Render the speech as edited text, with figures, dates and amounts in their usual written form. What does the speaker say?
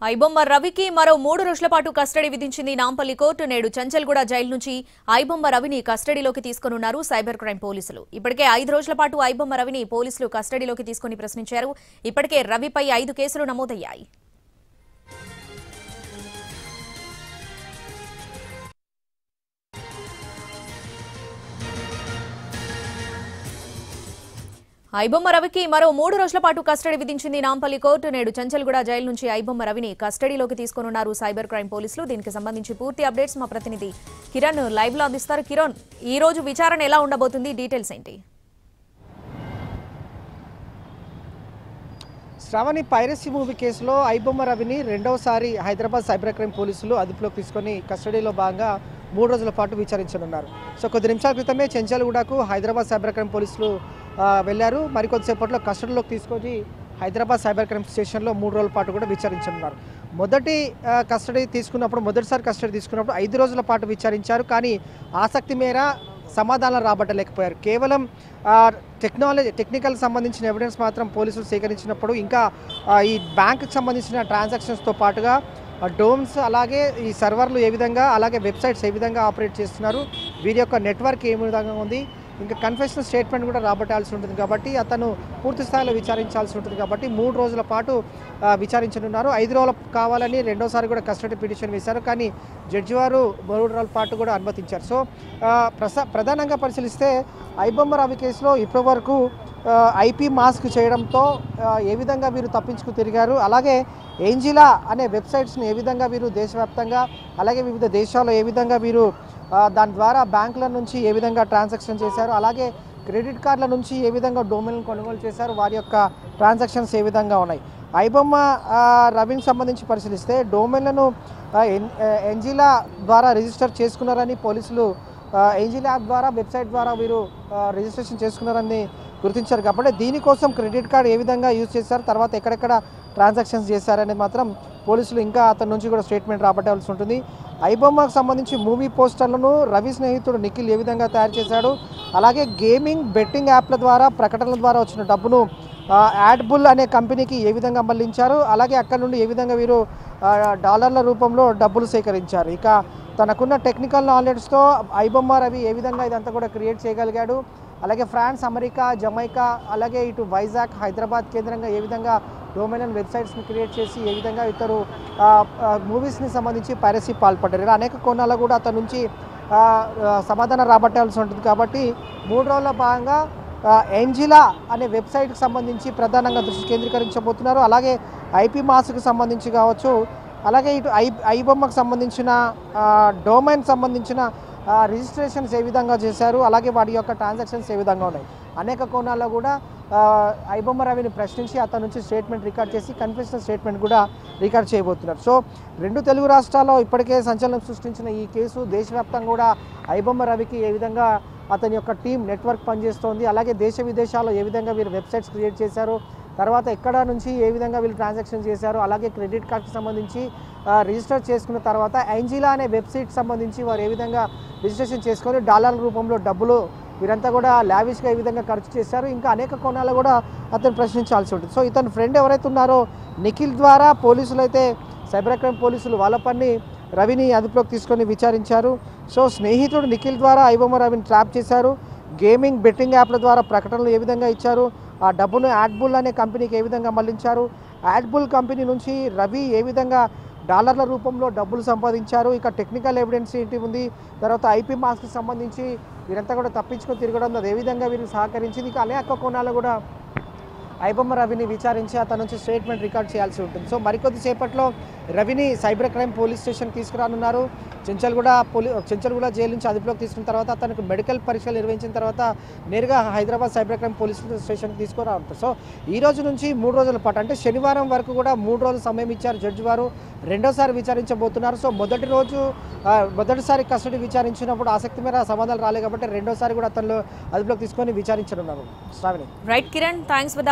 ఐబొమ్మ రవికి మరో 3 రోజుల పాటు కస్టడీ విధించింది నాంపల్లి కోర్టు. నేడు చంచల్గూడ జైలు నుంచి ఐబొమ్మ రవిని కస్టడీలోకి తీసుకొనున్నారు సైబర్ క్రైమ్ పోలీసులు. ఇప్పటికే 5 రోజుల పాటు ఐబొమ్మ రవిని పోలీసులు కస్టడీలోకి తీసుకొని ప్రశ్నించారు. ఇప్పటికే రవిపై 5 కేసులు నమోదయ్యాయి. ఐబొమ్మ రవికి మరో 3 రోజుల పాటు కస్టడీ విధించింది నాంపల్లి కోర్టు. నేడు చంచల్గూడ జైలు నుంచి ఐబొమ్మ రవిని కస్టడీలోకి తీసుకొనున్నారు సైబర్ క్రైమ్ పోలీసులు. దీనికి సంబంధించి పూర్తి అప్డేట్స్ మా ప్రతినిధి కిరణ్ లైవ్ లో అందిస్తారు. కిరణ్, ఈ రోజు విచారణ ఎలా ఉండబోతుంది, డీటెయిల్స్ ఏంటి? శ్రావణి పైరసీ మూవీ కేసులో ఐబొమ్మ రవిని రెండవసారి హైదరాబాద్ సైబర్ క్రైమ్ పోలీసులు అదుపులోకి తీసుకొని కస్టడీలో భాగంగా 3 రోజుల పాటు విచారించనున్నారు. సో కొద్ది నిమిషాల క్రితమే చెంచల్గూడకు హైదరాబాద్ సైబర్ క్రైమ్ పోలీసులు వెళ్ళారు. మరికొద్దిసేపట్లో కస్టడీలోకి తీసుకొని హైదరాబాద్ సైబర్ క్రైమ్ స్టేషన్లో 3 రోజుల పాటు కూడా విచారించనున్నారు. మొదటిసారి కస్టడీ తీసుకున్నప్పుడు 5 రోజుల పాటు విచారించారు. కానీ ఆసక్తి మేర సమాధానం రాబట్టలేకపోయారు. కేవలం టెక్నికల్ సంబంధించిన ఎవిడెన్స్ మాత్రం పోలీసులు సేకరించినప్పుడు ఇంకా ఈ బ్యాంకుకి సంబంధించిన ట్రాన్సాక్షన్స్తో పాటుగా డోమ్స్, అలాగే ఈ సర్వర్లు ఏ విధంగా, అలాగే వెబ్సైట్స్ ఏ విధంగా ఆపరేట్ చేస్తున్నారు, వీరి యొక్క నెట్వర్క్ ఏ విధంగా ఉంది, ఇంకా కన్ఫెషనల్ స్టేట్మెంట్ కూడా రాబట్టాల్సి ఉంటుంది. కాబట్టి అతను పూర్తి స్థాయిలో విచారించాల్సి ఉంటుంది. కాబట్టి 3 రోజుల పాటు విచారించనున్నారు. 5 రోజులు కావాలని రెండోసారి కూడా కస్టడీ పిటిషన్ వేశారు. కానీ జడ్జి వారు 3 రోజుల పాటు కూడా అనుమతించారు. సో ప్రధానంగా పరిశీలిస్తే ఐబొమ్మ రవి కేసులో ఇప్పటివరకు ఐపీ మాస్క్ చేయడంతో ఏ విధంగా వీరు తప్పించుకు తిరిగారు, అలాగే ఏంజిలా అనే వెబ్సైట్స్ని ఏ విధంగా వీరు దేశవ్యాప్తంగా, అలాగే వివిధ దేశాల్లో ఏ విధంగా వీరు దాని ద్వారా బ్యాంకుల నుంచి ఏ విధంగా ట్రాన్సాక్షన్ చేశారు, అలాగే క్రెడిట్ కార్డుల నుంచి ఏ విధంగా డొమైన్లను కొనుగోలు చేశారు, వారి యొక్క ట్రాన్సాక్షన్స్ ఏ విధంగా ఉన్నాయి. ఐబొమ్మ రవికి సంబంధించి పరిశీలిస్తే డొమైన్లను ఏంజిలా ద్వారా రిజిస్టర్ చేసుకున్నారని పోలీసులు, ఏంజిలా యాప్ ద్వారా, వెబ్సైట్ ద్వారా వీరు రిజిస్ట్రేషన్ చేసుకున్నారని గుర్తించారు. కాబట్టి దీనికోసం క్రెడిట్ కార్డు ఏ విధంగా యూజ్ చేశారు, తర్వాత ఎక్కడెక్కడ ట్రాన్సాక్షన్స్ చేశారనేది మాత్రం పోలీసులు ఇంకా అతని నుంచి కూడా స్టేట్మెంట్ రాబట్టాల్సి ఉంటుంది. ఐబొమ్మకు సంబంధించి మూవీ పోస్టర్లను రవి స్నేహితుడు నిఖిల్ ఏ విధంగా తయారు చేశాడు, అలాగే గేమింగ్ బెట్టింగ్ యాప్ల ద్వారా, ప్రకటనల ద్వారా వచ్చిన డబ్బును యాడ్బుల్ అనే కంపెనీకి ఏ విధంగా మళ్లించారు, అలాగే అక్కడ నుండి ఏ విధంగా వీరు డాలర్ల రూపంలో డబ్బులు సేకరించారు. ఇక తనకున్న టెక్నికల్ నాలెడ్జ్తో ఐబొమ్మ రవి ఏ విధంగా ఇదంతా కూడా క్రియేట్ చేయగలిగాడు, అలాగే ఫ్రాన్స్, అమెరికా, జమైకా, అలాగే ఇటు వైజాగ్, హైదరాబాద్ కేంద్రంగా ఏ విధంగా డొమైన్ అండ్ వెబ్సైట్స్ని క్రియేట్ చేసి ఏ విధంగా ఇతరు మూవీస్ని సంబంధించి పైరసీ పాల్పడ్డారు. ఇలా అనేక కోణాలు కూడా అతని నుంచి సమాధానం రాబట్టాల్సి ఉంటుంది. కాబట్టి 3 రోజుల భాగంగా ఏంజిలా అనే వెబ్సైట్కి సంబంధించి ప్రధానంగా దృష్టి కేంద్రీకరించబోతున్నారు. అలాగే ఐపీ మాస్కి సంబంధించి కావచ్చు, అలాగే ఇటు ఐబొమ్మకు సంబంధించిన డొమైన్ సంబంధించిన రిజిస్ట్రేషన్స్ ఏ విధంగా చేశారు, అలాగే వాటి యొక్క ట్రాన్సాక్షన్స్ ఏ విధంగా ఉన్నాయి. అనేక కోణాల్లో కూడా ఐబొమ్మ రవిని ప్రశ్నించి అతని నుంచి స్టేట్మెంట్ రికార్డ్ చేసి కన్ఫెషనల్ స్టేట్మెంట్ కూడా రికార్డ్ చేయబోతున్నారు. సో 2 తెలుగు రాష్ట్రాల్లో ఇప్పటికే సంచలనం సృష్టించిన ఈ కేసు దేశవ్యాప్తంగా కూడా ఐబొమ్మ రవికి ఏ విధంగా అతని యొక్క టీం నెట్వర్క్ పనిచేస్తోంది, అలాగే దేశ విదేశాల్లో ఏ విధంగా వీరు వెబ్సైట్స్ క్రియేట్ చేశారు, తర్వాత ఎక్కడ నుంచి ఏ విధంగా వీళ్ళు ట్రాన్సాక్షన్ చేశారు, అలాగే క్రెడిట్ కార్డ్కి సంబంధించి రిజిస్టర్ చేసుకున్న తర్వాత ఏంజిలా అనే వెబ్సైట్కి సంబంధించి వారు ఏ విధంగా రిజిస్ట్రేషన్ చేసుకొని డాలర్ల రూపంలో డబ్బులు వీరంతా కూడా లావిష్గా ఏ విధంగా ఖర్చు చేశారు, ఇంకా అనేక కోణాలు కూడా అతను ప్రశ్నించాల్సి ఉంటుంది. సో ఇతని ఫ్రెండ్ ఎవరైతే ఉన్నారో నిఖిల్ ద్వారా పోలీసులు అయితే సైబర్ క్రైమ్ పోలీసులు వాళ్ళ పని రవిని అదుపులోకి తీసుకొని విచారించారు. సో స్నేహితుడు నిఖిల్ ద్వారా ఐబొమ్మ రవిని ట్రాప్ చేశారు. గేమింగ్ బెట్టింగ్ యాప్ల ద్వారా ప్రకటనలు ఏ విధంగా ఇచ్చారు, ఆ డబ్బును యాడ్బుల్ అనే కంపెనీకి ఏ విధంగా మళ్లించారు, యాడ్బుల్ కంపెనీ నుంచి రవి ఏ విధంగా డాలర్ల రూపంలో డబ్బులు సంపాదించారు, ఇక టెక్నికల్ ఎవిడెన్స్ ఏంటి ఉంది, తర్వాత ఐపీ మాస్కి సంబంధించి వీరంతా కూడా తప్పించుకొని తిరగడం అది ఏ విధంగా వీరికి సహకరించింది, ఇక అనేక కోణాలు కూడా ఐబొమ్మ రవిని విచారించి అతని నుంచి స్టేట్మెంట్ రికార్డ్ చేయాల్సి ఉంటుంది. సో మరికొద్దిసేపట్లో రవిని సైబర్ క్రైమ్ పోలీస్ స్టేషన్ తీసుకురానున్నారు. చెంచల్గూడ జైలు నుంచి అదుపులోకి తీసుకున్న తర్వాత అతనికి మెడికల్ పరీక్షలు నిర్వహించిన తర్వాత నేరుగా హైదరాబాద్ సైబర్ క్రైమ్ పోలీస్ స్టేషన్కి తీసుకురానుంటారు. సో ఈ రోజు నుంచి 3 రోజుల పాటు, అంటే శనివారం వరకు కూడా 3 రోజులు సమయం ఇచ్చారు జడ్జి వారు. రెండోసారి విచారించబోతున్నారు. సో మొదటిసారి కస్టడీ విచారించినప్పుడు ఆసక్తి మేర సమాధానాలు రాలేదు కాబట్టి రెండోసారి కూడా అతను అదుపులోకి తీసుకొని విచారించనున్నారు. Sravani. Right Kiran, thanks for